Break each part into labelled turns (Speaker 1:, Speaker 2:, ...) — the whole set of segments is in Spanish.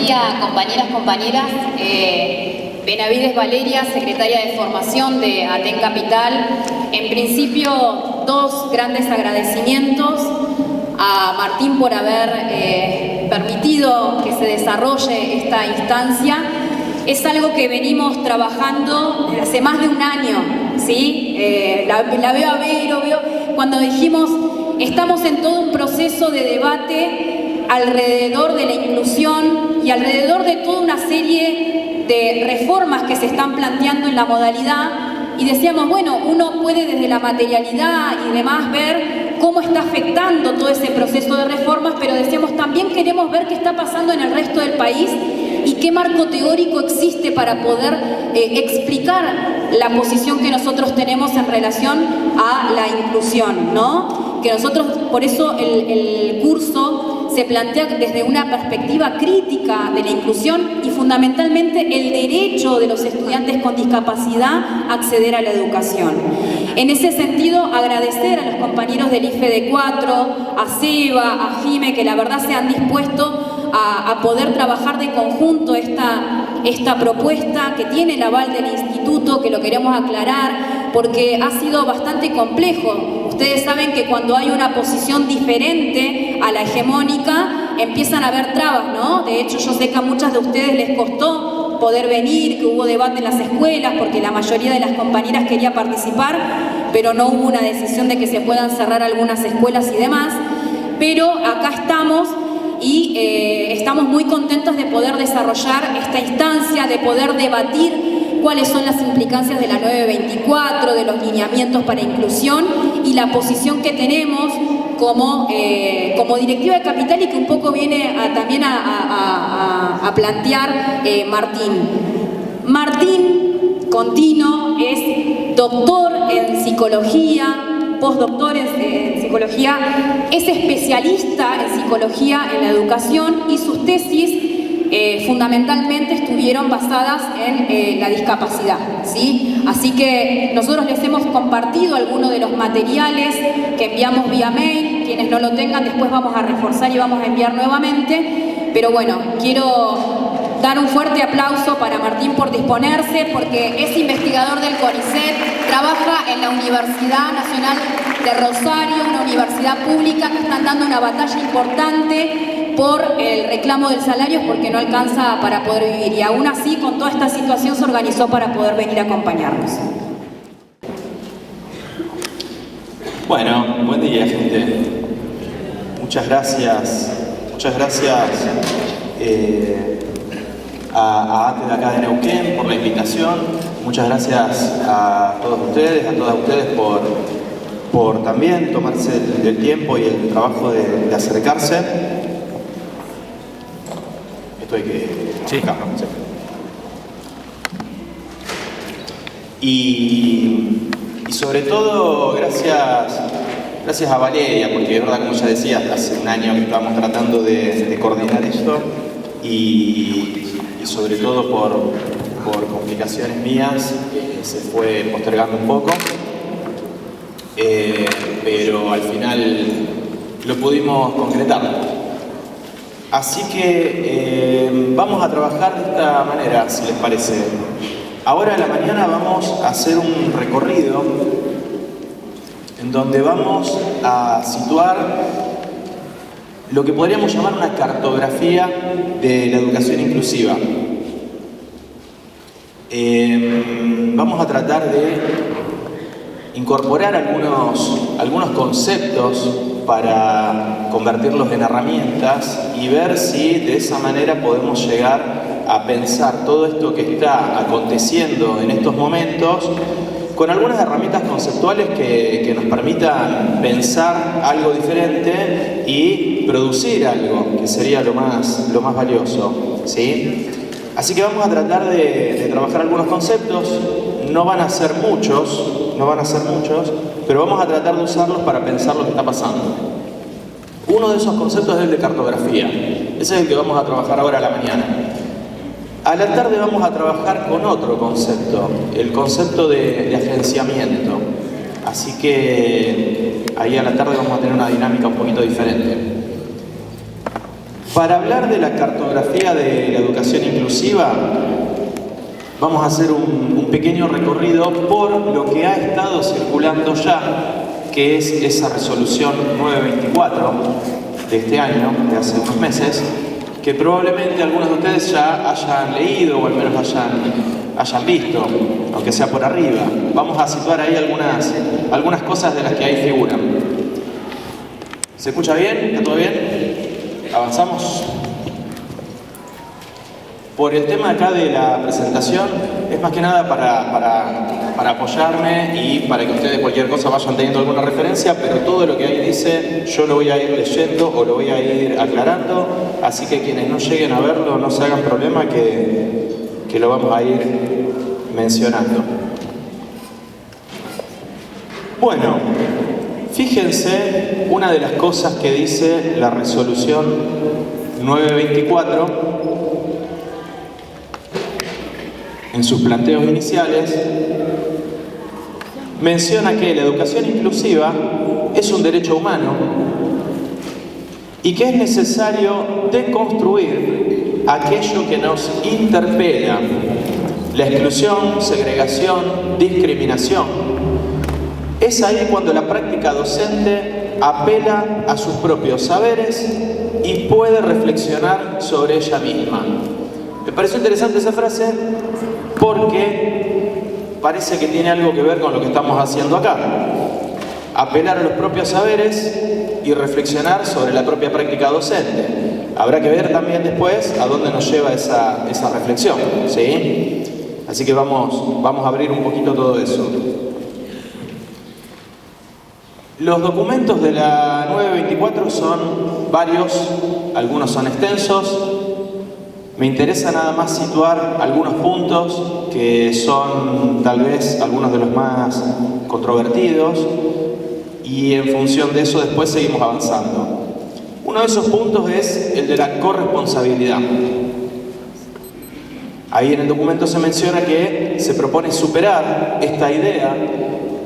Speaker 1: día, compañeras. Benavides Valeria, secretaria de Formación de Aten Capital. En principio, dos grandes agradecimientos a Martín por haber permitido que se desarrolle esta instancia. Es algo que venimos trabajando desde hace más de un año, ¿sí? La veo a Vero, cuando dijimos, estamos en todo un proceso de debate alrededor de la inclusión y alrededor de toda una serie de reformas que se están planteando en la modalidad, y decíamos, bueno, uno puede desde la materialidad y demás ver cómo está afectando todo ese proceso de reformas, pero decíamos, también queremos ver qué está pasando en el resto del país y qué marco teórico existe para poder explicar la posición que nosotros tenemos en relación a la inclusión, ¿no? Que nosotros, por eso el curso se plantea desde una perspectiva crítica de la inclusión y fundamentalmente el derecho de los estudiantes con discapacidad a acceder a la educación. En ese sentido, agradecer a los compañeros del IFED4, a Seba, a Jime, que la verdad se han dispuesto a poder trabajar de conjunto esta propuesta que tiene el aval del instituto, que lo queremos aclarar, porque ha sido bastante complejo. Ustedes saben que cuando hay una posición diferente a la hegemónica, empiezan a haber trabas, ¿no? De hecho, yo sé que a muchas de ustedes les costó poder venir, que hubo debate en las escuelas, porque la mayoría de las compañeras quería participar, pero no hubo una decisión de que se puedan cerrar algunas escuelas y demás. Pero acá estamos y estamos muy contentos de poder desarrollar esta instancia, de poder debatir cuáles son las implicancias de la 924, de los lineamientos para inclusión y la posición que tenemos como directiva de Capital y que un poco viene también a plantear Martín. Martín Contino es doctor en psicología, postdoctor en psicología, es especialista en psicología en la educación y sus tesis fundamentalmente estuvieron basadas en la discapacidad, ¿sí? Así que nosotros les hemos compartido algunos de los materiales que enviamos vía mail. Quienes no lo tengan, después vamos a reforzar y vamos a enviar nuevamente. Pero bueno, quiero dar un fuerte aplauso para Martín por disponerse, porque es investigador del CONICET, trabaja en la Universidad Nacional de Rosario, una universidad pública que están dando una batalla importante por el reclamo del salario porque no alcanza para poder vivir. Y aún así, con toda esta situación, se organizó para poder venir a acompañarnos.
Speaker 2: Bueno, buen día, gente. Muchas gracias a ATE de acá de Neuquén por la invitación. Muchas gracias a todos ustedes, a todas ustedes por también tomarse el tiempo y el trabajo de acercarse. Esto hay que... Sí. Acá, sí. Y sobre todo, gracias a Valeria, porque es verdad, como ya decía, hace un año que estábamos tratando de coordinar esto y sobre todo por complicaciones mías se fue postergando un poco, pero al final lo pudimos concretar. Así que vamos a trabajar de esta manera, si les parece. Ahora a la mañana vamos a hacer un recorrido en donde vamos a situar lo que podríamos llamar una cartografía de la educación inclusiva. Vamos a tratar de incorporar algunos conceptos para convertirlos en herramientas y ver si de esa manera podemos llegar a pensar todo esto que está aconteciendo en estos momentos con algunas herramientas conceptuales que nos permitan pensar algo diferente y producir algo que sería lo más valioso, ¿sí? Así que vamos a tratar de trabajar algunos conceptos. No van a ser muchos, pero vamos a tratar de usarlos para pensar lo que está pasando. Uno de esos conceptos es el de cartografía. Ese es el que vamos a trabajar ahora a la mañana. A la tarde vamos a trabajar con otro concepto, el concepto de agenciamiento. Así que ahí a la tarde vamos a tener una dinámica un poquito diferente. Para hablar de la cartografía de la educación inclusiva, vamos a hacer un pequeño recorrido por lo que ha estado circulando ya, que es esa resolución 924 de este año, de hace unos meses, que probablemente algunos de ustedes ya hayan leído o al menos hayan visto, aunque sea por arriba. Vamos a situar ahí algunas cosas de las que ahí figuran. ¿Se escucha bien? ¿Está todo bien? ¿Avanzamos? Por el tema acá de la presentación, es más que nada para apoyarme y para que ustedes cualquier cosa vayan teniendo alguna referencia, pero todo lo que ahí dice yo lo voy a ir leyendo o lo voy a ir aclarando, así que quienes no lleguen a verlo no se hagan problema que lo vamos a ir mencionando. Bueno, fíjense una de las cosas que dice la resolución 924 en sus planteos iniciales. Menciona que la educación inclusiva es un derecho humano y que es necesario deconstruir aquello que nos interpela: la exclusión, segregación, discriminación. Es ahí cuando la práctica docente apela a sus propios saberes y puede reflexionar sobre ella misma. Me pareció interesante esa frase porque parece que tiene algo que ver con lo que estamos haciendo acá. Apelar a los propios saberes y reflexionar sobre la propia práctica docente. Habrá que ver también después a dónde nos lleva esa reflexión, ¿sí? Así que vamos a abrir un poquito todo eso. Los documentos de la 924 son varios, algunos son extensos. Me interesa nada más situar algunos puntos que son tal vez algunos de los más controvertidos y en función de eso después seguimos avanzando. Uno de esos puntos es el de la corresponsabilidad. Ahí en el documento se menciona que se propone superar esta idea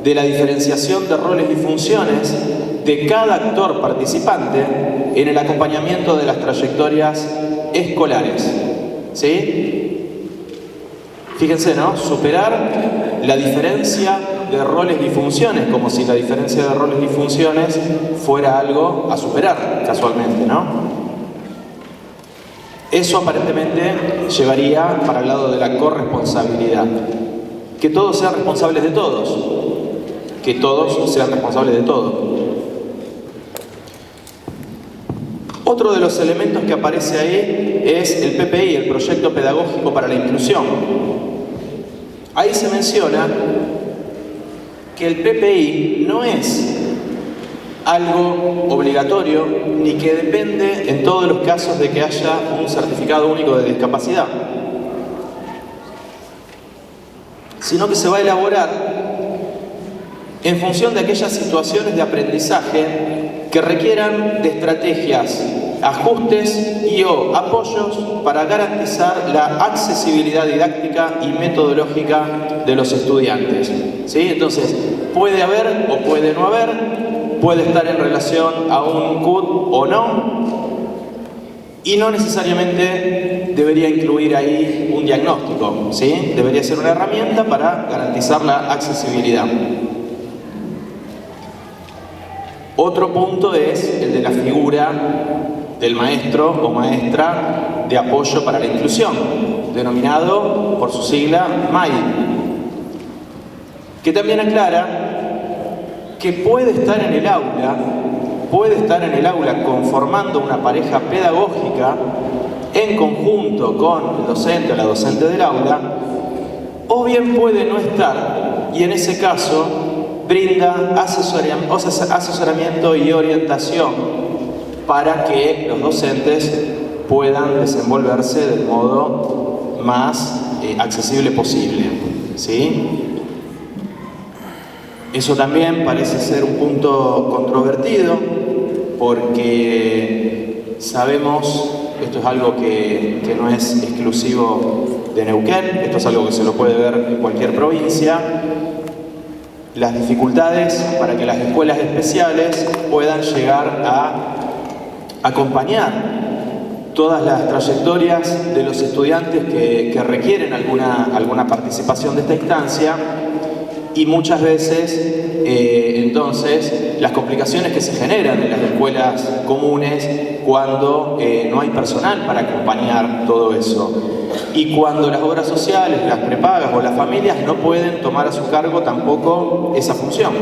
Speaker 2: de la diferenciación de roles y funciones de cada actor participante en el acompañamiento de las trayectorias escolares. ¿Sí? Fíjense, ¿no? Superar la diferencia de roles y funciones, como si la diferencia de roles y funciones fuera algo a superar, casualmente, ¿no? Eso aparentemente llevaría para el lado de la corresponsabilidad. Que todos sean responsables de todos. Que todos sean responsables de todo. Otro de los elementos que aparece ahí es el PPI, el Proyecto Pedagógico para la Inclusión. Ahí se menciona que el PPI no es algo obligatorio ni que depende en todos los casos de que haya un certificado único de discapacidad, sino que se va a elaborar en función de aquellas situaciones de aprendizaje que requieran de estrategias, ajustes y o apoyos para garantizar la accesibilidad didáctica y metodológica de los estudiantes. ¿Sí? Entonces, puede haber o puede no haber, puede estar en relación a un CUT o no, y no necesariamente debería incluir ahí un diagnóstico, ¿sí? Debería ser una herramienta para garantizar la accesibilidad. Otro punto es el de la figura del maestro o maestra de apoyo para la inclusión, denominado por su sigla MAI, que también aclara que puede estar en el aula conformando una pareja pedagógica en conjunto con el docente o la docente del aula, o bien puede no estar, y en ese caso brinda asesoramiento y orientación para que los docentes puedan desenvolverse del modo más accesible posible, ¿sí? Eso también parece ser un punto controvertido porque sabemos, esto es algo que no es exclusivo de Neuquén, esto es algo que se lo puede ver en cualquier provincia, las dificultades para que las escuelas especiales puedan llegar a acompañar todas las trayectorias de los estudiantes que requieren alguna participación de esta instancia, y muchas veces entonces las complicaciones que se generan en las escuelas comunes cuando no hay personal para acompañar todo eso, y cuando las obras sociales, las prepagas o las familias no pueden tomar a su cargo tampoco esa función.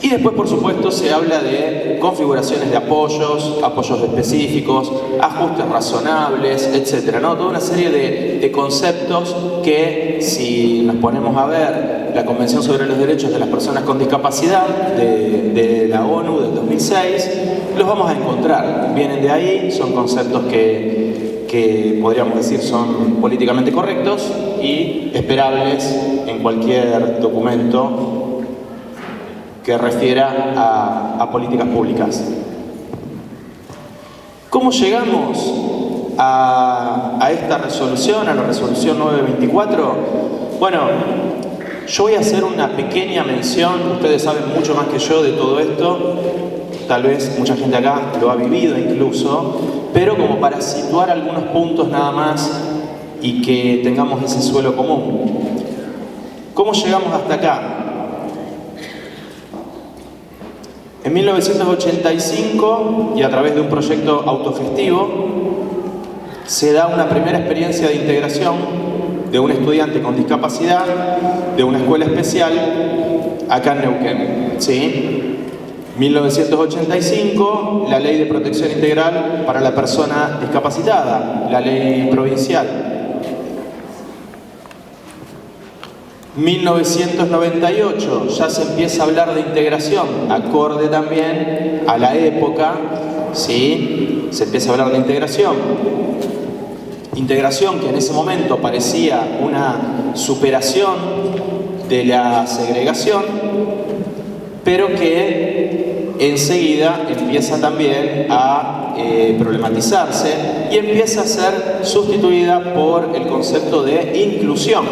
Speaker 2: Y después, por supuesto, se habla de configuraciones de apoyos específicos, ajustes razonables, etc., ¿no? Toda una serie de conceptos que, si nos ponemos a ver la Convención sobre los Derechos de las Personas con Discapacidad de la ONU del 2006, los vamos a encontrar. Vienen de ahí, son conceptos que podríamos decir son políticamente correctos y esperables en cualquier documento que refiera a políticas públicas. ¿Cómo llegamos a esta resolución, a la resolución 924? Bueno, yo voy a hacer una pequeña mención. Ustedes saben mucho más que yo de todo esto, tal vez mucha gente acá lo ha vivido incluso, pero como para situar algunos puntos nada más y que tengamos ese suelo común. ¿Cómo llegamos hasta acá? En 1985, y a través de un proyecto autogestivo, se da una primera experiencia de integración de un estudiante con discapacidad de una escuela especial acá en Neuquén, ¿sí? 1985, la Ley de Protección Integral para la Persona Discapacitada, la ley provincial. 1998 ya se empieza a hablar de integración, acorde también a la época, ¿sí? Se empieza a hablar de integración. Integración que en ese momento parecía una superación de la segregación, pero que enseguida empieza también a problematizarse y empieza a ser sustituida por el concepto de inclusión.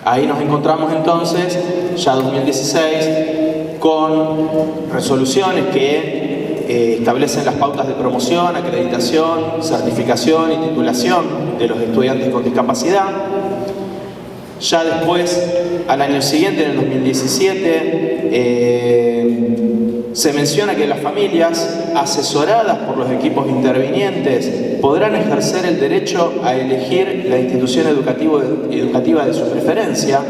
Speaker 2: Ahí nos encontramos entonces, ya 2016, con resoluciones que establecen las pautas de promoción, acreditación, certificación y titulación de los estudiantes con discapacidad. Ya después, al año siguiente, en el 2017, se menciona que las familias, asesoradas por los equipos intervinientes, podrán ejercer el derecho a elegir la institución educativa de su preferencia,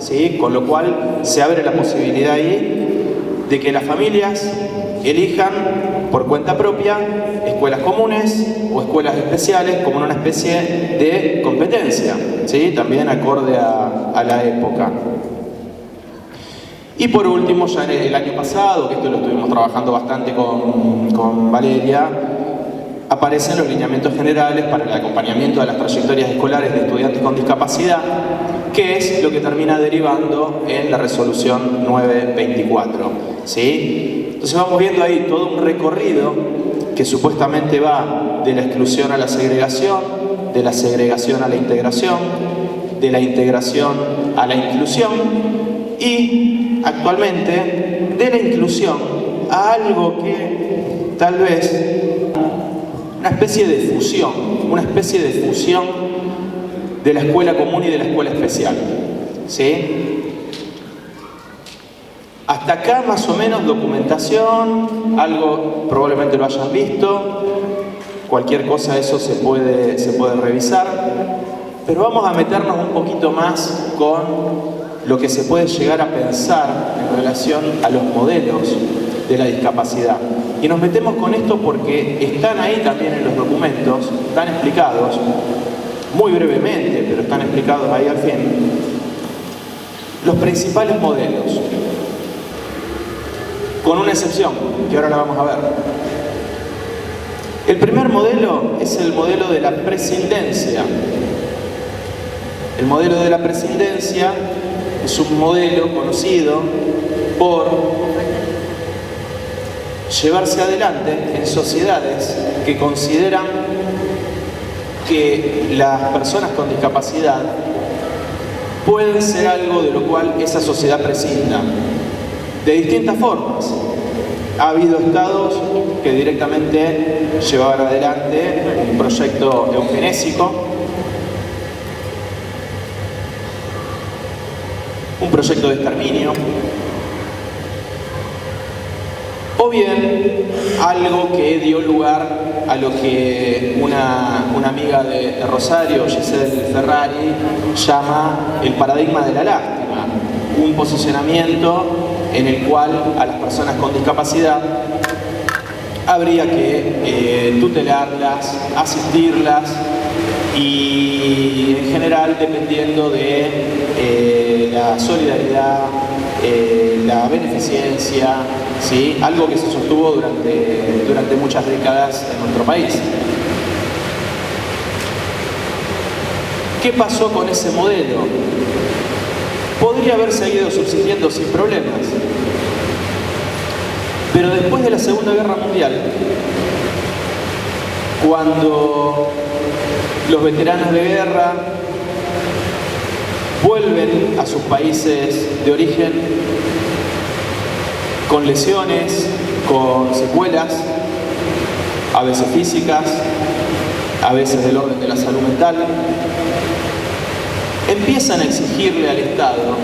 Speaker 2: ¿sí? Con lo cual se abre la posibilidad ahí de que las familias elijan por cuenta propia escuelas comunes o escuelas especiales como una especie de competencia, ¿sí? También acorde a la época. Y por último, ya el año pasado, que esto lo estuvimos trabajando bastante con Valeria, aparecen los lineamientos generales para el acompañamiento de las trayectorias escolares de estudiantes con discapacidad, que es lo que termina derivando en la resolución 924, ¿sí? Entonces vamos viendo ahí todo un recorrido que supuestamente va de la exclusión a la segregación, de la segregación a la integración, de la integración a la inclusión y actualmente de la inclusión a algo que tal vez una especie de fusión de la escuela común y de la escuela especial, ¿sí? Hasta acá más o menos documentación, algo probablemente lo hayan visto, cualquier cosa de eso se puede revisar, pero vamos a meternos un poquito más con lo que se puede llegar a pensar en relación a los modelos de la discapacidad. Y nos metemos con esto porque están ahí también en los documentos, están explicados, muy brevemente, pero están explicados ahí al fin, los principales modelos. Con una excepción, que ahora la vamos a ver. El primer modelo es el modelo de la prescindencia. El modelo de la prescindencia es un modelo conocido por llevarse adelante en sociedades que consideran que las personas con discapacidad pueden ser algo de lo cual esa sociedad prescinda. De distintas formas. Ha habido estados que directamente llevaban adelante un proyecto eugenésico, un proyecto de exterminio, o bien algo que dio lugar a lo que una amiga de Rosario, Giselle Ferrari, llama el paradigma de la lástima, un posicionamiento en el cual a las personas con discapacidad habría que tutelarlas, asistirlas y en general dependiendo de la solidaridad, la beneficencia, ¿sí? Algo que se sostuvo durante muchas décadas en nuestro país. ¿Qué pasó con ese modelo? Podría haber seguido subsistiendo sin problemas, pero después de la Segunda Guerra Mundial, cuando los veteranos de guerra vuelven a sus países de origen con lesiones, con secuelas, a veces físicas, a veces del orden de la salud mental, empiezan a exigirle al Estado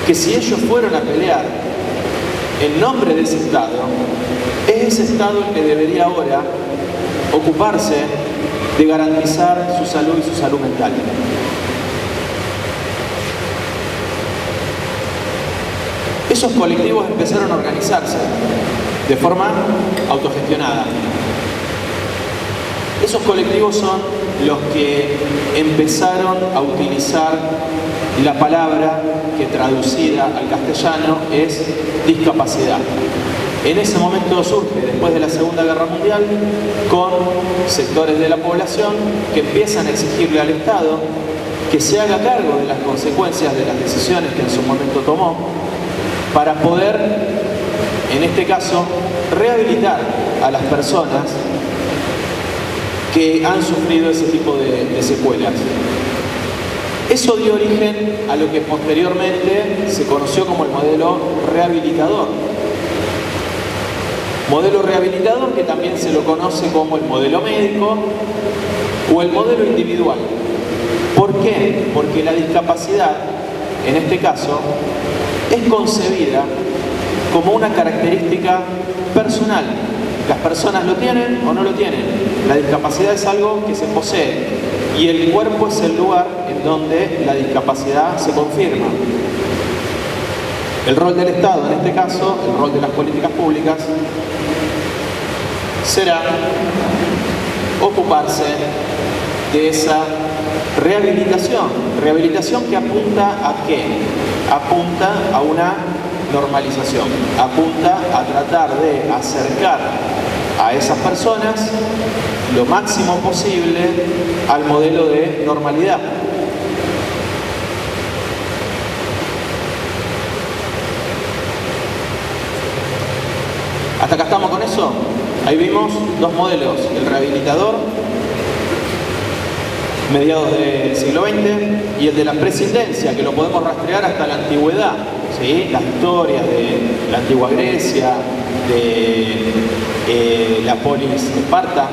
Speaker 2: que si ellos fueron a pelear en nombre de ese Estado, es ese Estado el que debería ahora ocuparse de garantizar su salud y su salud mental. Esos colectivos empezaron a organizarse de forma autogestionada. Esos colectivos son los que empezaron a utilizar la palabra que traducida al castellano es discapacidad. En ese momento surge, después de la Segunda Guerra Mundial, con sectores de la población que empiezan a exigirle al Estado que se haga cargo de las consecuencias de las decisiones que en su momento tomó para poder, en este caso, rehabilitar a las personas que han sufrido ese tipo de secuelas. Eso dio origen a lo que posteriormente se conoció como el modelo rehabilitador. Modelo rehabilitador que también se lo conoce como el modelo médico o el modelo individual. ¿Por qué? Porque la discapacidad, en este caso, es concebida como una característica personal. Las personas lo tienen o no lo tienen. La discapacidad es algo que se posee y el cuerpo es el lugar en donde la discapacidad se confirma. El rol del Estado, en este caso, el rol de las políticas públicas, será ocuparse de esa rehabilitación. Rehabilitación que apunta ¿a qué? Apunta a una normalización, apunta a tratar de acercar a esas personas lo máximo posible al modelo de normalidad. ¿Hasta acá estamos con eso? Ahí vimos dos modelos, el rehabilitador, mediados del siglo XX, y el de la prescindencia, que lo podemos rastrear hasta la antigüedad, ¿sí? Las historias de la antigua Grecia, de la polis de Esparta,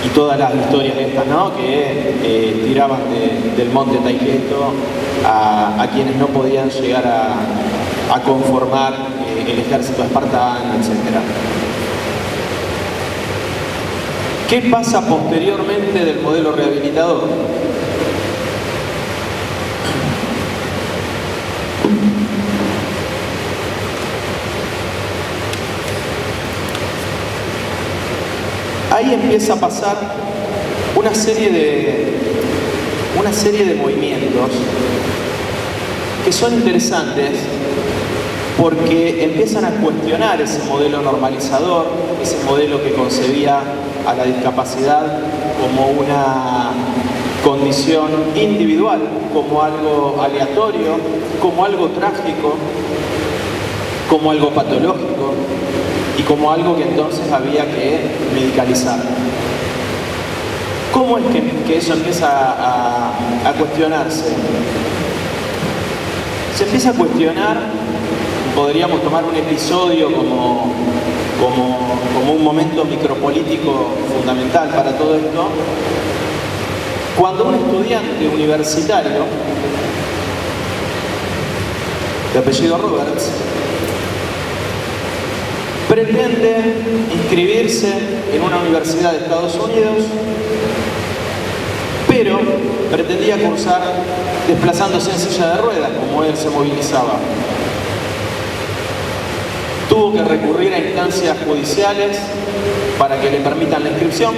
Speaker 2: y todas las historias estas, ¿no? Que tiraban del monte Taigeto a quienes no podían llegar a conformar el ejército espartano, etc. ¿Qué pasa posteriormente del modelo rehabilitador? Ahí empieza a pasar una serie de movimientos que son interesantes porque empiezan a cuestionar ese modelo normalizador, ese modelo que concebía a la discapacidad como una condición individual, como algo aleatorio, como algo trágico, como algo patológico y como algo que entonces había que medicalizar. ¿Cómo es que eso empieza a cuestionarse? Se empieza a cuestionar podríamos tomar un episodio como un momento micropolítico fundamental para todo esto, cuando un estudiante universitario de apellido Roberts pretende inscribirse en una universidad de Estados Unidos, pero pretendía cursar desplazándose en silla de ruedas, como él se movilizaba. Tuvo que recurrir a instancias judiciales para que le permitan la inscripción,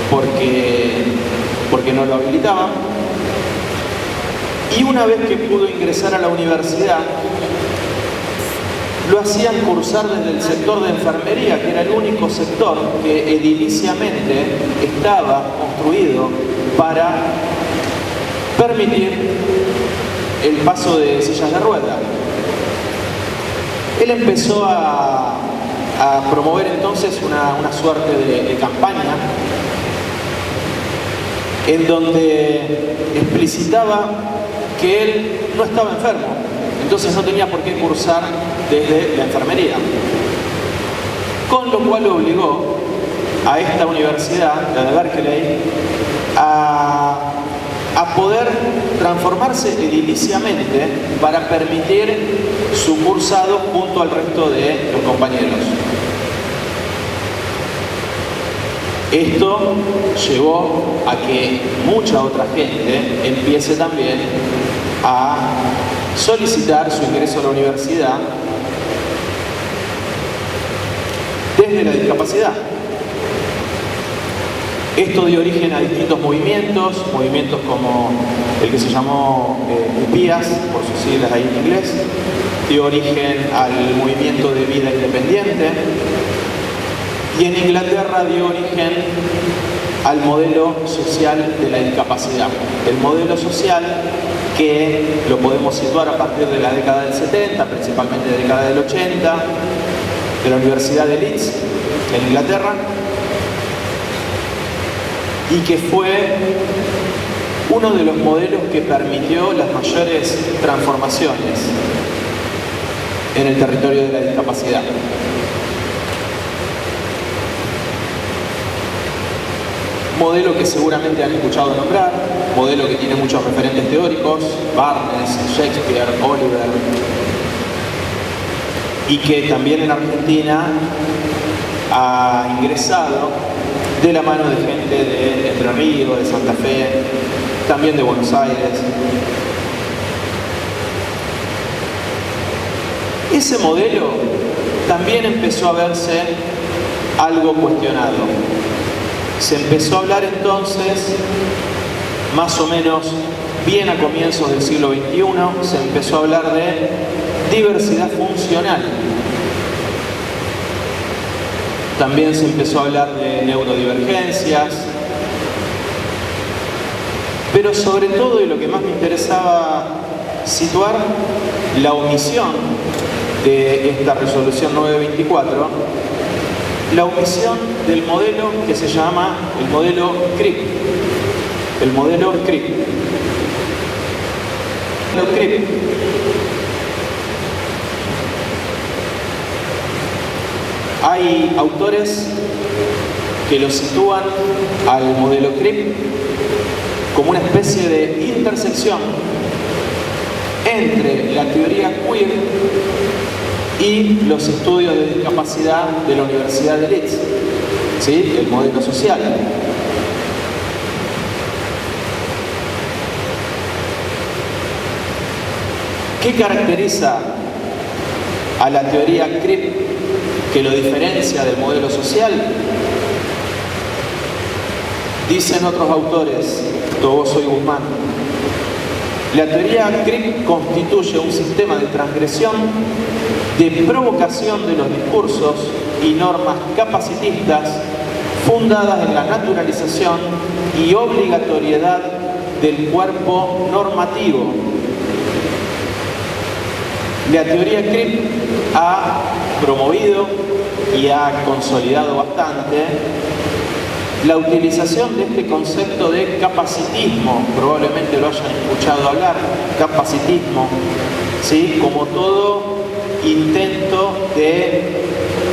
Speaker 2: porque no lo habilitaban. Y una vez que pudo ingresar a la universidad, lo hacían cursar desde el sector de enfermería, que era el único sector que ediliciamente estaba construido para permitir el paso de sillas de ruedas. Él empezó a promover entonces una suerte de campaña en donde explicitaba que él no estaba enfermo, entonces no tenía por qué cursar desde la enfermería. Con lo cual obligó a esta universidad, la de Berkeley, a poder transformarse ediliciamente para permitir su cursado junto al resto de los compañeros. Esto llevó a que mucha otra gente empiece también a solicitar su ingreso a la universidad desde la discapacidad. Esto dio origen a distintos movimientos como el que se llamó UPIAS, por sus siglas ahí en inglés, dio origen al movimiento de vida independiente, y en Inglaterra dio origen al modelo social de la discapacidad. El modelo social que lo podemos situar a partir de la década del 70, principalmente de la década del 80, de la Universidad de Leeds, en Inglaterra, y que fue uno de los modelos que permitió las mayores transformaciones en el territorio de la discapacidad. Modelo que seguramente han escuchado nombrar, modelo que tiene muchos referentes teóricos, Barnes, Shakespeare, Oliver, y que también en Argentina ha ingresado de la mano de gente de Entre Ríos, de Santa Fe, también de Buenos Aires. Ese modelo también empezó a verse algo cuestionado. Se empezó a hablar entonces, más o menos bien a comienzos del siglo XXI, se empezó a hablar de diversidad funcional. También se empezó a hablar de neurodivergencias, pero sobre todo, y lo que más me interesaba situar, la omisión de esta resolución 924, la omisión del modelo que se llama el modelo CRIP. El modelo CRIP. El modelo CRIP hay autores que lo sitúan al modelo CRIP como una especie de intersección entre la teoría queer y los estudios de discapacidad de la Universidad de Leeds, ¿sí? El modelo social. ¿Qué caracteriza a la teoría CRIP que lo diferencia del modelo social? Dicen otros autores, Toboso y Guzmán, la teoría CRIP constituye un sistema de transgresión, de provocación de los discursos y normas capacitistas fundadas en la naturalización y obligatoriedad del cuerpo normativo. La teoría CRIP ha promovido y ha consolidado bastante la utilización de este concepto de capacitismo, probablemente lo hayan escuchado hablar, capacitismo, ¿sí? Como todo intento de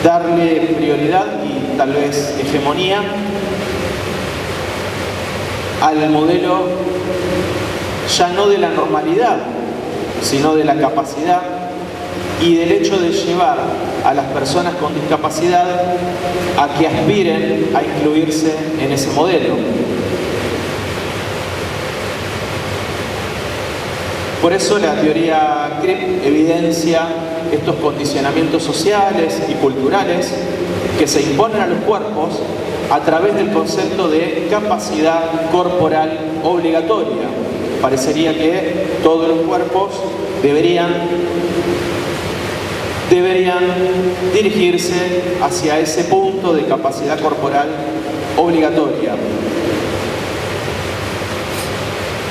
Speaker 2: darle prioridad y tal vez hegemonía al modelo ya no de la normalidad, sino de la capacidad y del hecho de llevar a las personas con discapacidad a que aspiren a incluirse en ese modelo. Por eso la teoría CRIP evidencia estos condicionamientos sociales y culturales que se imponen a los cuerpos a través del concepto de capacidad corporal obligatoria. Parecería que todos los cuerpos deberían dirigirse hacia ese punto de capacidad corporal obligatoria.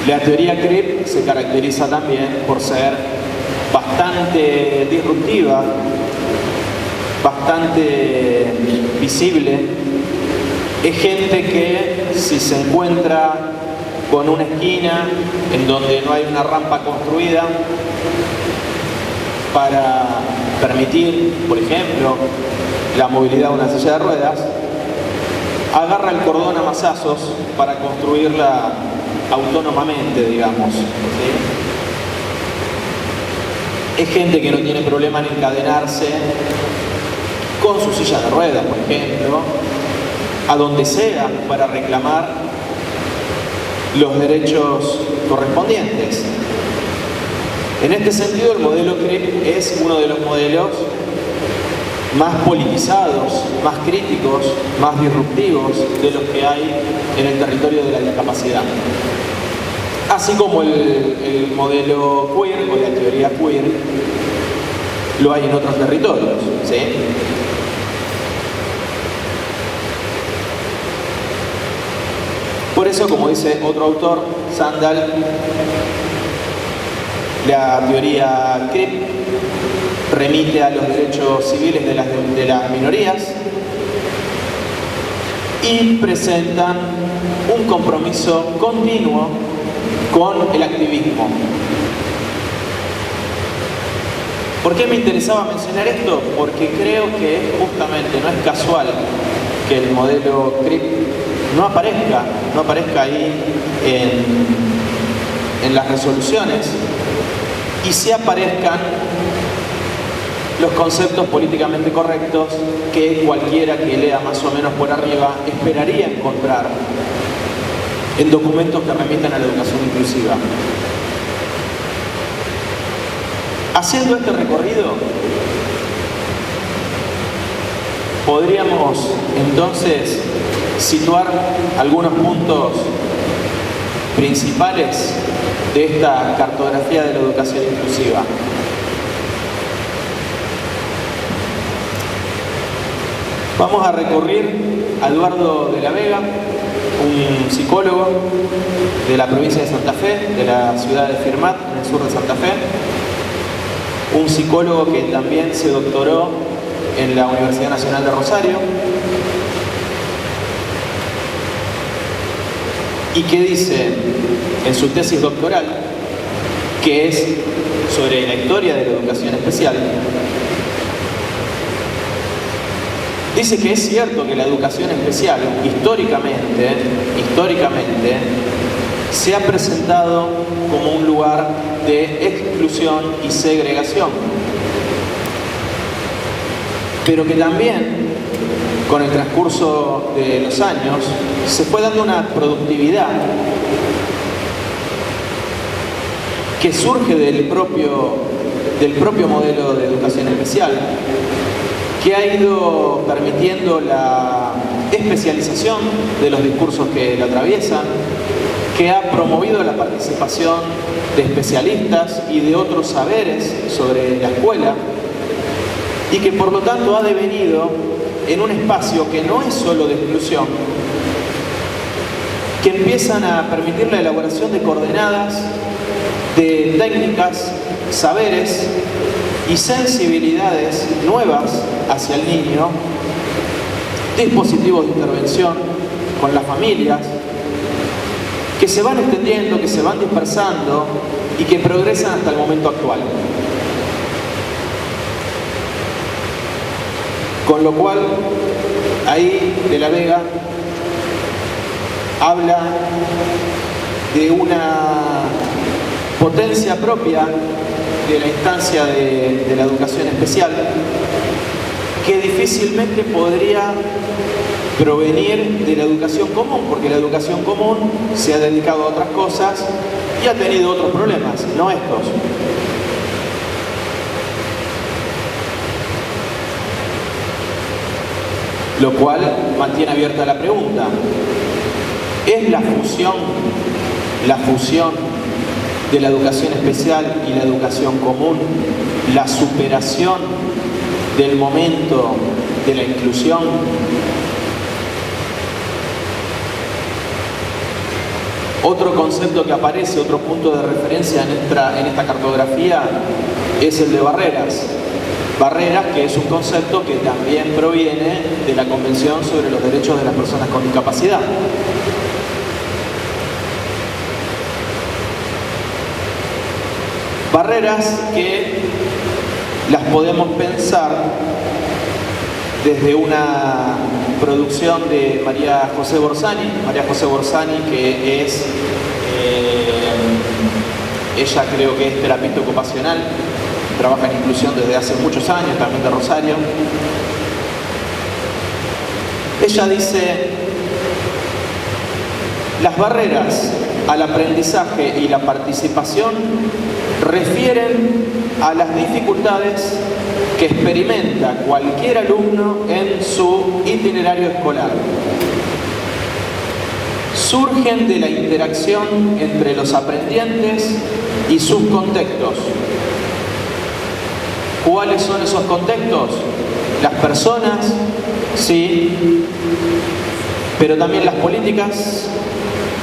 Speaker 2: La teoría CRIP se caracteriza también por ser bastante disruptiva, bastante visible. Es gente que si se encuentra con una esquina en donde no hay una rampa construida para permitir, por ejemplo, la movilidad de una silla de ruedas, agarra el cordón a mazazos para construirla autónomamente, digamos, ¿sí? Es gente que no tiene problema en encadenarse con su silla de ruedas, por ejemplo, a donde sea para reclamar los derechos correspondientes. En este sentido, el modelo CRIP es uno de los modelos más politizados, más críticos, más disruptivos de los que hay en el territorio de la discapacidad. Así como el modelo queer o la teoría queer lo hay en otros territorios, ¿sí? Por eso, como dice otro autor, Sandal, la teoría CRIP remite a los derechos civiles de las minorías y presentan un compromiso continuo con el activismo. ¿Por qué me interesaba mencionar esto? Porque creo que justamente no es casual que el modelo CRIP no aparezca ahí en las resoluciones y sí aparezcan los conceptos políticamente correctos que cualquiera que lea más o menos por arriba esperaría encontrar en documentos que remiten a la educación inclusiva. Haciendo este recorrido, podríamos entonces situar algunos puntos principales de esta cartografía de la educación inclusiva. Vamos a recurrir a Eduardo de la Vega, un psicólogo de la provincia de Santa Fe, de la ciudad de Firmat, en el sur de Santa Fe. Un psicólogo que también se doctoró en la Universidad Nacional de Rosario y que dice en su tesis doctoral, que es sobre la historia de la educación especial, dice que es cierto que la educación especial históricamente se ha presentado como un lugar de exclusión y segregación, pero que también con el transcurso de los años se fue dando una productividad que surge del propio modelo de educación especial, que ha ido permitiendo la especialización de los discursos que la atraviesan, que ha promovido la participación de especialistas y de otros saberes sobre la escuela, y que por lo tanto ha devenido en un espacio que no es solo de exclusión, que empiezan a permitir la elaboración de coordenadas, de técnicas, saberes y sensibilidades nuevas hacia el niño, dispositivos de intervención con las familias, que se van extendiendo, que se van dispersando y que progresan hasta el momento actual. Con lo cual, ahí De la Vega habla de una potencia propia de la instancia de la educación especial que difícilmente podría provenir de la educación común, porque la educación común se ha dedicado a otras cosas y ha tenido otros problemas, no estos. Lo cual mantiene abierta la pregunta: ¿es la fusión de la educación especial y la educación común la superación del momento de la inclusión? Otro concepto que aparece, otro punto de referencia en esta cartografía es el de barreras. Barreras, que es un concepto que también proviene de la Convención sobre los Derechos de las Personas con Discapacidad. Barreras que las podemos pensar desde una producción de María José Borzani. María José Borzani, que es, ella creo que es terapeuta ocupacional, trabaja en inclusión desde hace muchos años, también de Rosario. Ella dice: las barreras al aprendizaje y la participación refieren a las dificultades que experimenta cualquier alumno en su itinerario escolar. Surgen de la interacción entre los aprendientes y sus contextos. ¿Cuáles son esos contextos? Las personas, sí, pero también las políticas,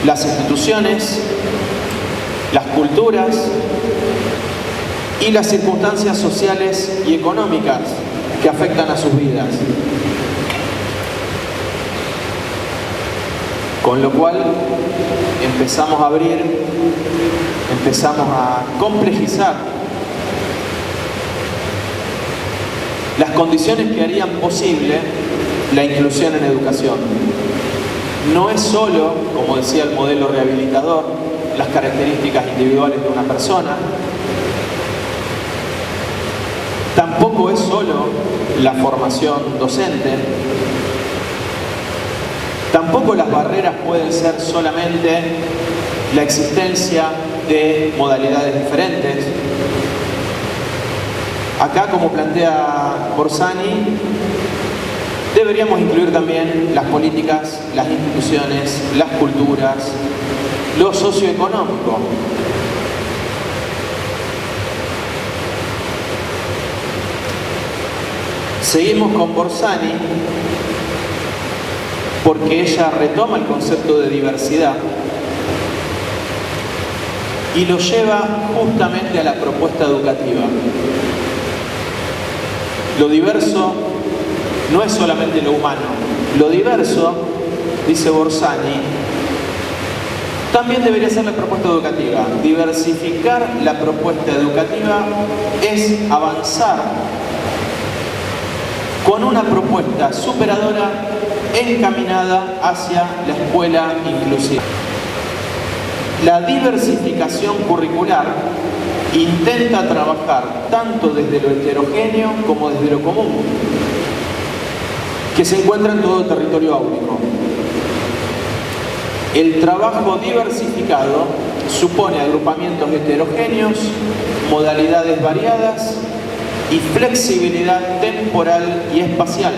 Speaker 2: las instituciones, las culturas y las circunstancias sociales y económicas que afectan a sus vidas. Con lo cual empezamos a abrir, empezamos a complejizar las condiciones que harían posible la inclusión en educación. No es solo, como decía el modelo rehabilitador, las características individuales de una persona. Tampoco es solo la formación docente. Tampoco las barreras pueden ser solamente la existencia de modalidades diferentes. Acá, como plantea Borzani, deberíamos incluir también las políticas, las instituciones, las culturas, lo socioeconómico. Seguimos con Borzani porque ella retoma el concepto de diversidad y lo lleva justamente a la propuesta educativa. Lo diverso no es solamente lo humano. Lo diverso, dice Borzani, también debería ser la propuesta educativa. Diversificar la propuesta educativa es avanzar con una propuesta superadora encaminada hacia la escuela inclusiva. La diversificación curricular intenta trabajar tanto desde lo heterogéneo como desde lo común, que se encuentra en todo el territorio áulico. El trabajo diversificado supone agrupamientos heterogéneos, modalidades variadas y flexibilidad temporal y espacial.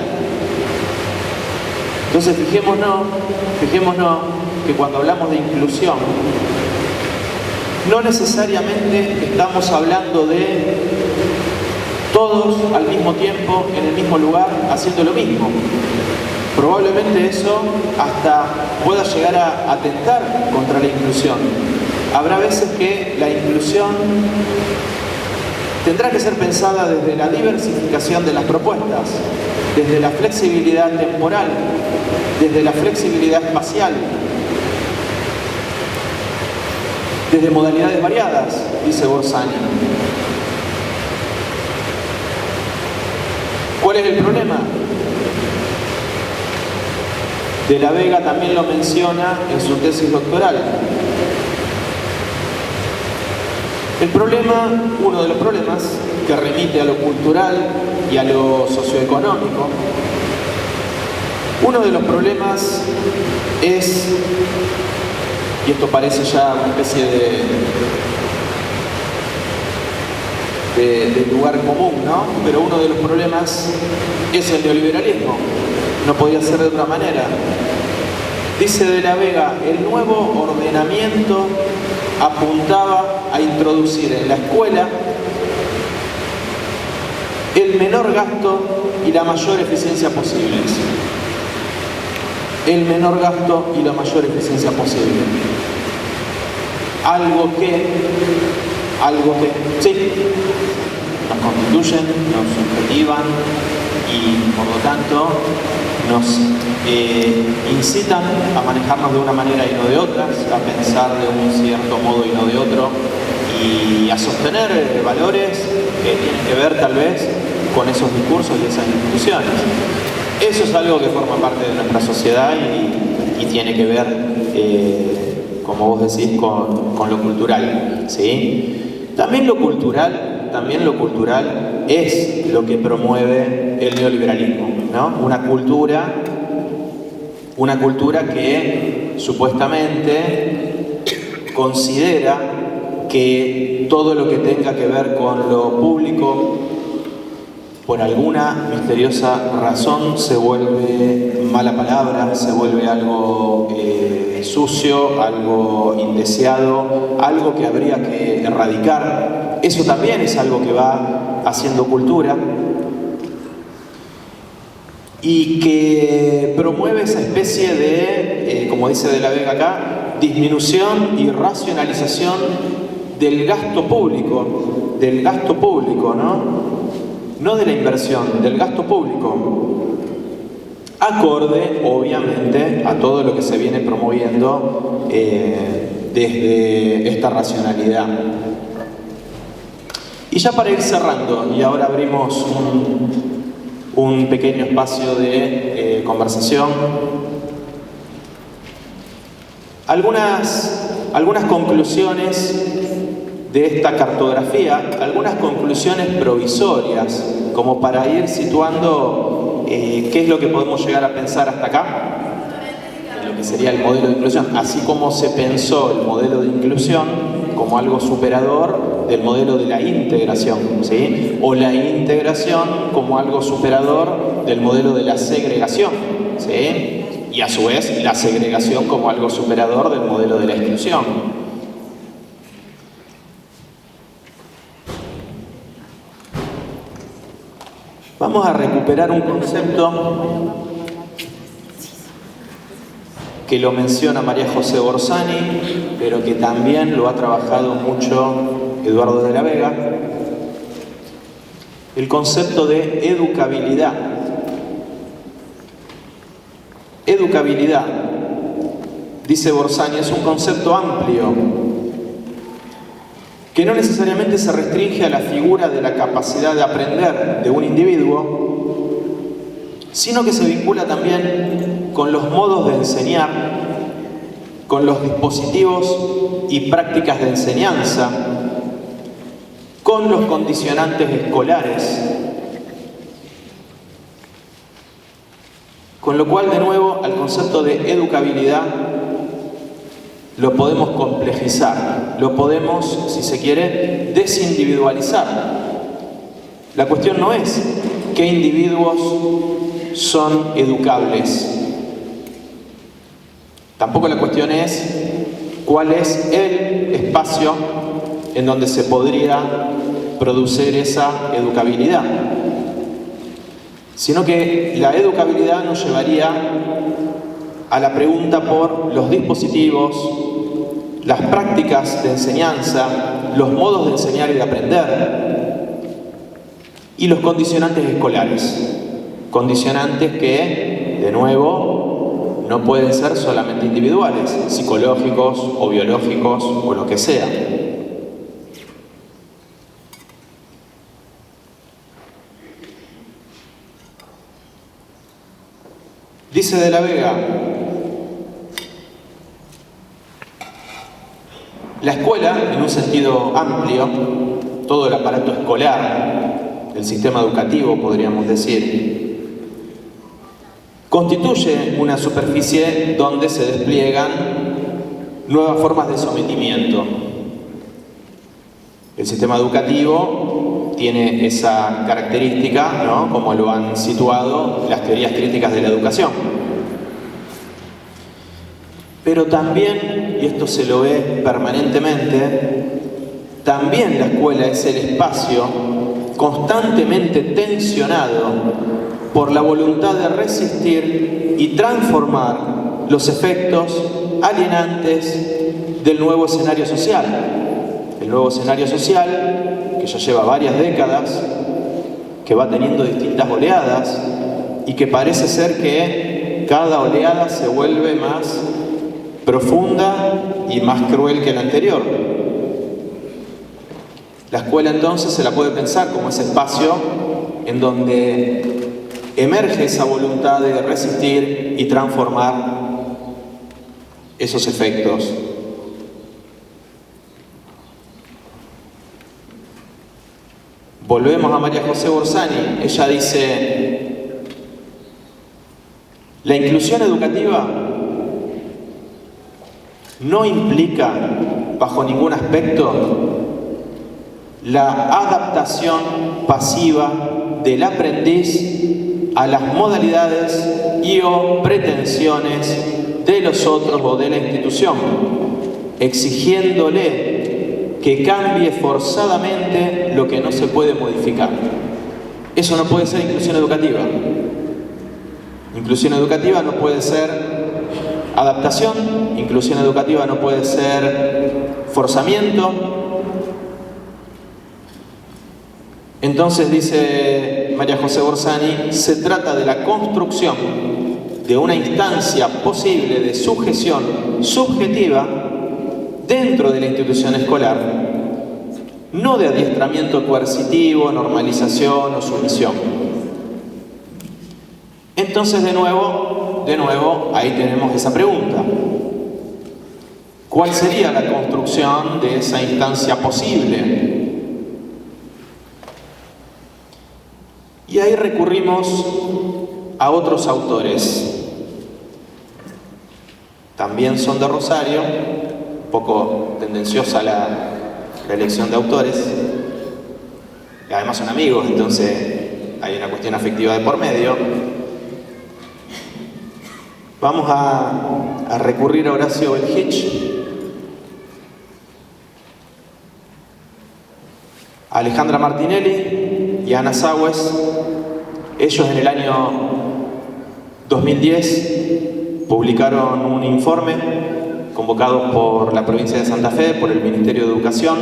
Speaker 2: Entonces fijémonos que cuando hablamos de inclusión, no necesariamente estamos hablando de todos al mismo tiempo, en el mismo lugar, haciendo lo mismo. Probablemente eso hasta pueda llegar a atentar contra la inclusión. Habrá veces que la inclusión tendrá que ser pensada desde la diversificación de las propuestas, desde la flexibilidad temporal, desde la flexibilidad espacial, desde modalidades variadas, dice Borzani. ¿Cuál es el problema? De la Vega también lo menciona en su tesis doctoral. El problema, uno de los problemas que remite a lo cultural y a lo socioeconómico, uno de los problemas es, y esto parece ya una especie de lugar común, ¿no? Pero uno de los problemas es el neoliberalismo. No podía ser de otra manera. Dice de la Vega, el nuevo ordenamiento apuntaba a introducir en la escuela el menor gasto y la mayor eficiencia posibles. El menor gasto y la mayor eficiencia posible. Algo que sí, nos constituyen, nos objetivan y por lo tanto nos incitan a manejarnos de una manera y no de otra, a pensar de un cierto modo y no de otro, y a sostener valores que tienen que ver tal vez con esos discursos y esas instituciones. Eso es algo que forma parte de nuestra sociedad y tiene que ver, como vos decís, con lo cultural, ¿sí? También lo cultural es lo que promueve el neoliberalismo, ¿no? Una cultura que supuestamente considera que todo lo que tenga que ver con lo público, por alguna misteriosa razón, se vuelve mala palabra, se vuelve algo sucio, algo indeseado, algo que habría que erradicar. Eso también es algo que va haciendo cultura y que promueve esa especie de, como dice de la Vega acá, disminución y racionalización del gasto público, ¿no? No de la inversión, del gasto público, acorde, obviamente, a todo lo que se viene promoviendo desde esta racionalidad. Y ya para ir cerrando, y ahora abrimos un pequeño espacio de conversación, algunas conclusiones de esta cartografía, algunas conclusiones provisorias, como para ir situando qué es lo que podemos llegar a pensar hasta acá, en lo que sería el modelo de inclusión, así como se pensó el modelo de inclusión como algo superador del modelo de la integración, ¿sí? O la integración como algo superador del modelo de la segregación, ¿sí? Y a su vez la segregación como algo superador del modelo de la exclusión. Vamos a recuperar un concepto que lo menciona María José Borsani, pero que también lo ha trabajado mucho Eduardo de la Vega, el concepto de educabilidad. Educabilidad, dice Borsani, es un concepto amplio que no necesariamente se restringe a la figura de la capacidad de aprender de un individuo, sino que se vincula también con los modos de enseñar, con los dispositivos y prácticas de enseñanza, con los condicionantes escolares. Con lo cual, de nuevo, al concepto de educabilidad lo podemos complejizar, lo podemos, si se quiere, desindividualizar. La cuestión no es qué individuos son educables. Tampoco la cuestión es cuál es el espacio en donde se podría producir esa educabilidad. Sino que la educabilidad nos llevaría a la pregunta por los dispositivos, las prácticas de enseñanza, los modos de enseñar y de aprender, y los condicionantes escolares. Condicionantes que, de nuevo, no pueden ser solamente individuales, psicológicos o biológicos o lo que sea. Dice de la Vega: la escuela, en un sentido amplio, todo el aparato escolar, el sistema educativo, podríamos decir, constituye una superficie donde se despliegan nuevas formas de sometimiento. El sistema educativo tiene esa característica, ¿no?, como lo han situado las teorías críticas de la educación. Pero también, y esto se lo ve permanentemente, también la escuela es el espacio constantemente tensionado por la voluntad de resistir y transformar los efectos alienantes del nuevo escenario social. El nuevo escenario social, que ya lleva varias décadas, que va teniendo distintas oleadas y que parece ser que cada oleada se vuelve más profunda y más cruel que la anterior. La escuela entonces se la puede pensar como ese espacio en donde emerge esa voluntad de resistir y transformar esos efectos. Volvemos a María José Borsani. Ella dice: la inclusión educativa no implica, bajo ningún aspecto, la adaptación pasiva del aprendiz a las modalidades y o pretensiones de los otros o de la institución, exigiéndole que cambie forzadamente lo que no se puede modificar. Eso no puede ser inclusión educativa. Inclusión educativa no puede ser adaptación, inclusión educativa no puede ser forzamiento. Entonces, dice María José Borsani, se trata de la construcción de una instancia posible de sujeción subjetiva dentro de la institución escolar, no de adiestramiento coercitivo, normalización o sumisión. Entonces, de nuevo, ahí tenemos esa pregunta. ¿Cuál sería la construcción de esa instancia posible? Y ahí recurrimos a otros autores. También son de Rosario, un poco tendenciosa la elección de autores, y además son amigos, entonces hay una cuestión afectiva de por medio. Vamos a recurrir a Horacio Belhich, a Alejandra Martinelli y a Ana Sáuez. Ellos en el año 2010 publicaron un informe convocado por la provincia de Santa Fe, por el Ministerio de Educación,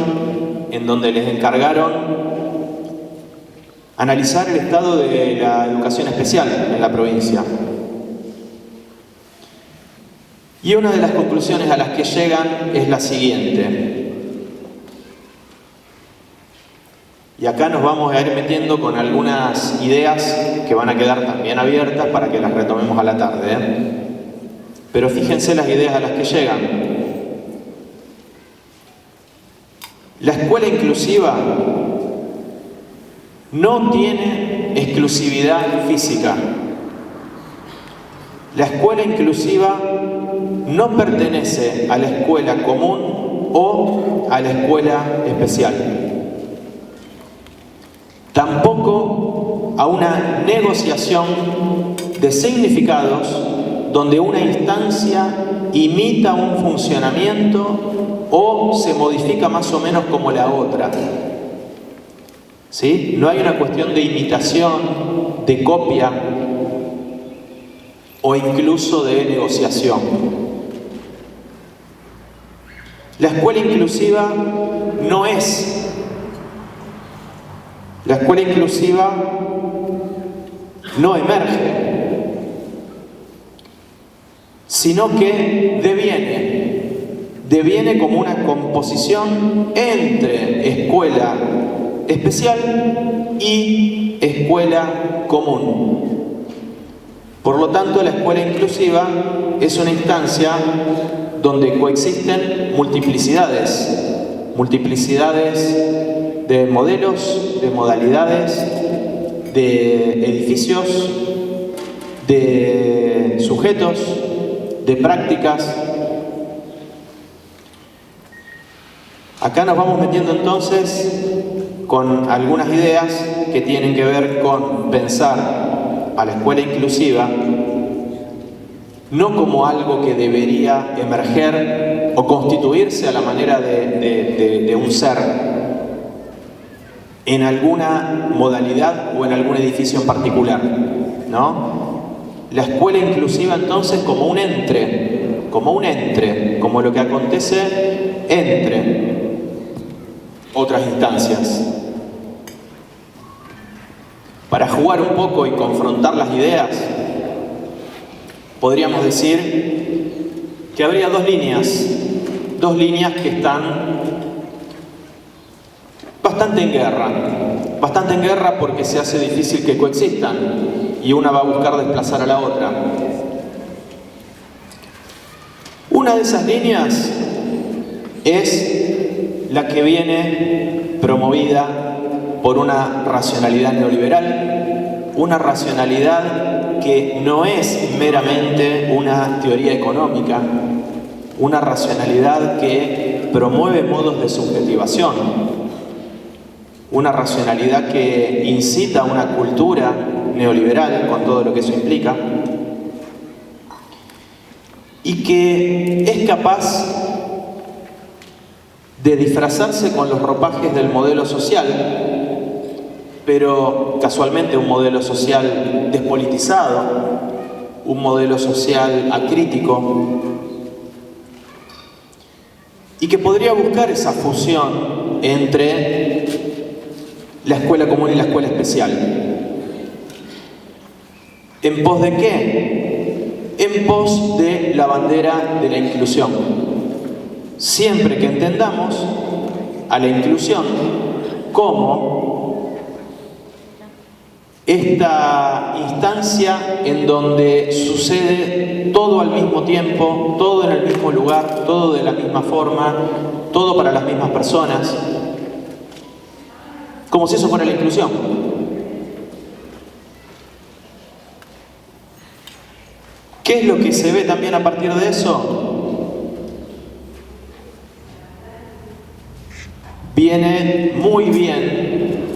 Speaker 2: en donde les encargaron analizar el estado de la educación especial en la provincia. Y una de las conclusiones a las que llegan es la siguiente. Y acá nos vamos a ir metiendo con algunas ideas que van a quedar también abiertas para que las retomemos a la tarde, Pero fíjense las ideas a las que llegan. La escuela inclusiva no tiene exclusividad física. La escuela inclusiva no pertenece a la escuela común o a la escuela especial. Tampoco a una negociación de significados donde una instancia imita un funcionamiento o se modifica más o menos como la otra. ¿Sí? No hay una cuestión de imitación, de copia o incluso de negociación. La escuela inclusiva no es. La escuela inclusiva no emerge, sino que deviene como una composición entre escuela especial y escuela común. Por lo tanto, la escuela inclusiva es una instancia donde coexisten multiplicidades de modelos, de modalidades, de edificios, de sujetos, de prácticas. Acá nos vamos metiendo entonces con algunas ideas que tienen que ver con pensar a la escuela inclusiva no como algo que debería emerger o constituirse a la manera de un ser en alguna modalidad o en algún edificio en particular, ¿no? La escuela inclusiva entonces como un entre, como lo que acontece entre otras instancias. Para jugar un poco y confrontar las ideas, podríamos decir que habría dos líneas que están bastante en guerra porque se hace difícil que coexistan y una va a buscar desplazar a la otra. Una de esas líneas es la que viene promovida por una racionalidad neoliberal, una racionalidad que no es meramente una teoría económica, una racionalidad que promueve modos de subjetivación, una racionalidad que incita a una cultura neoliberal con todo lo que eso implica y que es capaz de disfrazarse con los ropajes del modelo social, pero casualmente un modelo social despolitizado, un modelo social acrítico, y que podría buscar esa fusión entre la escuela común y la escuela especial. ¿En pos de qué? En pos de la bandera de la inclusión. Siempre que entendamos a la inclusión como esta instancia en donde sucede todo al mismo tiempo, todo en el mismo lugar, todo de la misma forma, todo para las mismas personas, como si eso fuera la inclusión. ¿Qué es lo que se ve también a partir de eso?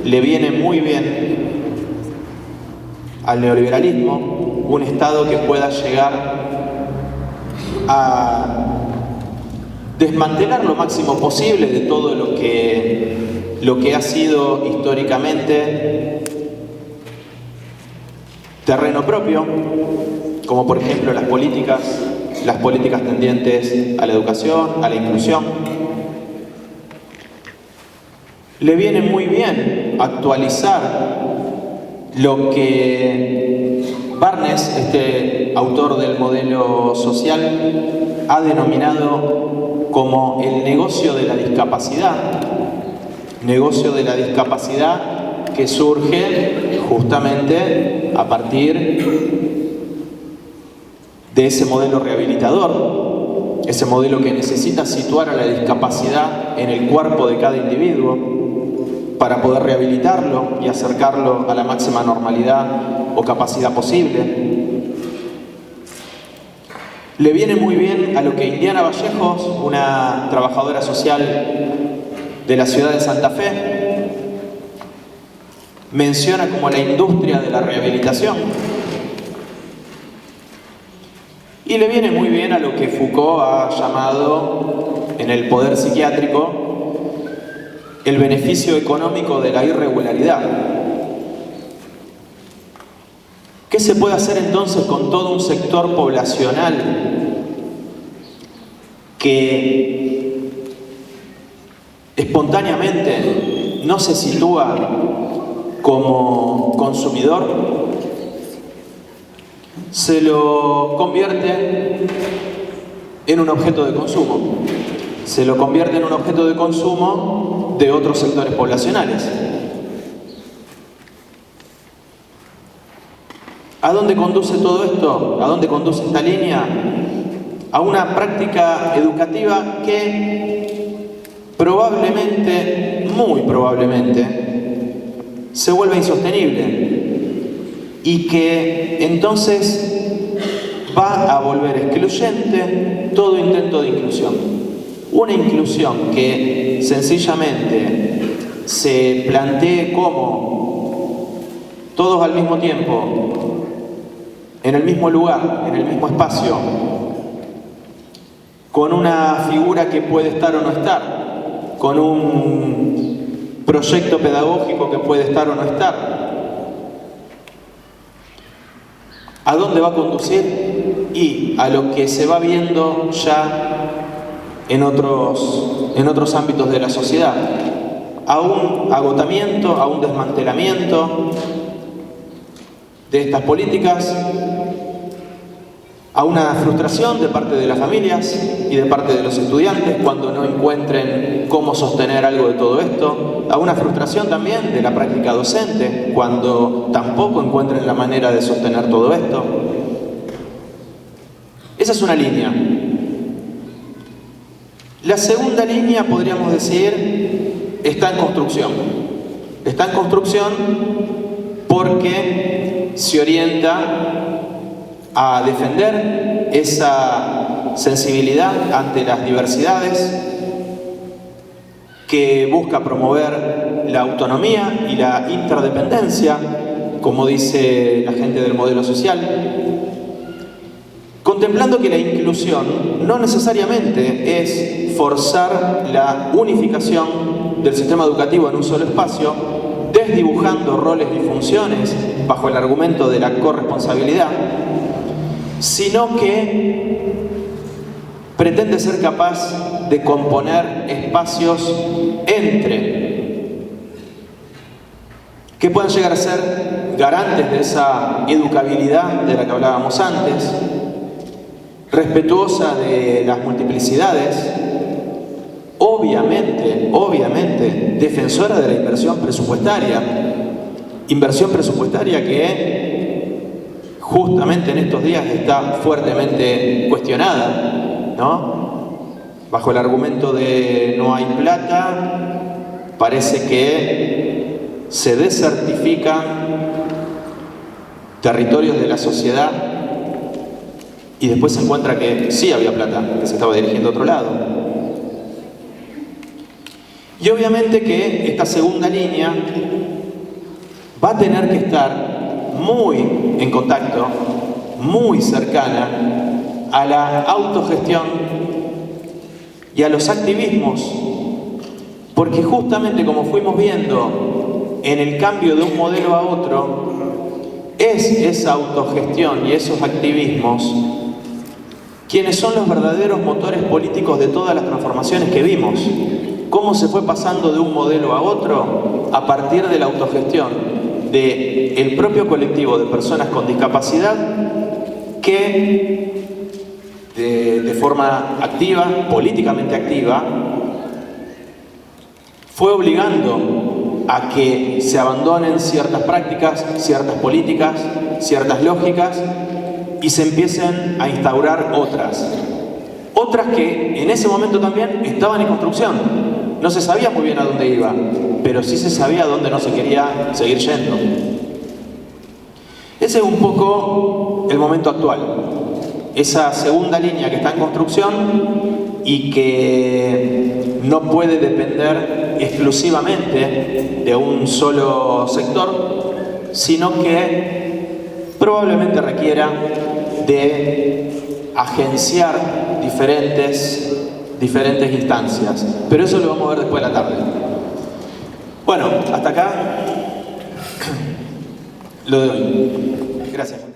Speaker 2: Le viene muy bien al neoliberalismo un Estado que pueda llegar a desmantelar lo máximo posible de todo lo que ha sido históricamente terreno propio, como por ejemplo las políticas tendientes a la educación, a la inclusión. Le viene muy bien actualizar lo que Barnes, este autor del modelo social, ha denominado como el negocio de la discapacidad. Negocio de la discapacidad que surge justamente a partir de ese modelo rehabilitador, ese modelo que necesita situar a la discapacidad en el cuerpo de cada individuo para poder rehabilitarlo y acercarlo a la máxima normalidad o capacidad posible. Le viene muy bien a lo que Indiana Vallejos, una trabajadora social de la ciudad de Santa Fe, menciona como la industria de la rehabilitación. Y le viene muy bien a lo que Foucault ha llamado en el poder psiquiátrico el beneficio económico de la irregularidad. ¿Qué se puede hacer entonces con todo un sector poblacional que espontáneamente no se sitúa como consumidor? Se lo convierte en un objeto de consumo. Se lo convierte en un objeto de consumo de otros sectores poblacionales. ¿A dónde conduce todo esto? ¿A dónde conduce esta línea? A una práctica educativa que probablemente, muy probablemente, se vuelva insostenible y que entonces va a volver excluyente todo intento de inclusión. Una inclusión que sencillamente se plantee como todos al mismo tiempo, en el mismo lugar, en el mismo espacio, con una figura que puede estar o no estar, con un proyecto pedagógico que puede estar o no estar. ¿A dónde va a conducir? Y a lo que se va viendo ya en otros ámbitos de la sociedad. A un agotamiento, a un desmantelamiento de estas políticas, a una frustración de parte de las familias y de parte de los estudiantes cuando no encuentren cómo sostener algo de todo esto, a una frustración también de la práctica docente cuando tampoco encuentren la manera de sostener todo esto. Esa es una línea. La segunda línea, podríamos decir, está en construcción. Está en construcción porque se orienta a defender esa sensibilidad ante las diversidades, que busca promover la autonomía y la interdependencia, como dice la gente del modelo social, contemplando que la inclusión no necesariamente es forzar la unificación del sistema educativo en un solo espacio, desdibujando roles y funciones bajo el argumento de la corresponsabilidad, sino que pretende ser capaz de componer espacios entre que puedan llegar a ser garantes de esa educabilidad de la que hablábamos antes, respetuosa de las multiplicidades, obviamente, defensora de la inversión presupuestaria que justamente en estos días está fuertemente cuestionada, ¿no? Bajo el argumento de no hay plata, parece que se desertifican territorios de la sociedad y después se encuentra que sí había plata, que se estaba dirigiendo a otro lado. Y obviamente que esta segunda línea va a tener que estar muy en contacto, muy cercana a la autogestión y a los activismos, porque justamente como fuimos viendo en el cambio de un modelo a otro, es esa autogestión y esos activismos quienes son los verdaderos motores políticos de todas las transformaciones que vimos. Cómo se fue pasando de un modelo a otro a partir de la autogestión del propio colectivo de personas con discapacidad que de forma activa, políticamente activa, fue obligando a que se abandonen ciertas prácticas, ciertas políticas, ciertas lógicas y se empiecen a instaurar otras que en ese momento también estaban en construcción. No se sabía muy bien a dónde iba, pero sí se sabía a dónde no se quería seguir yendo. Ese es un poco el momento actual. Esa segunda línea que está en construcción y que no puede depender exclusivamente de un solo sector, sino que probablemente requiera de agenciar diferentes instancias. Pero eso lo vamos a ver después de la tarde. Bueno, hasta acá lo doy. Gracias.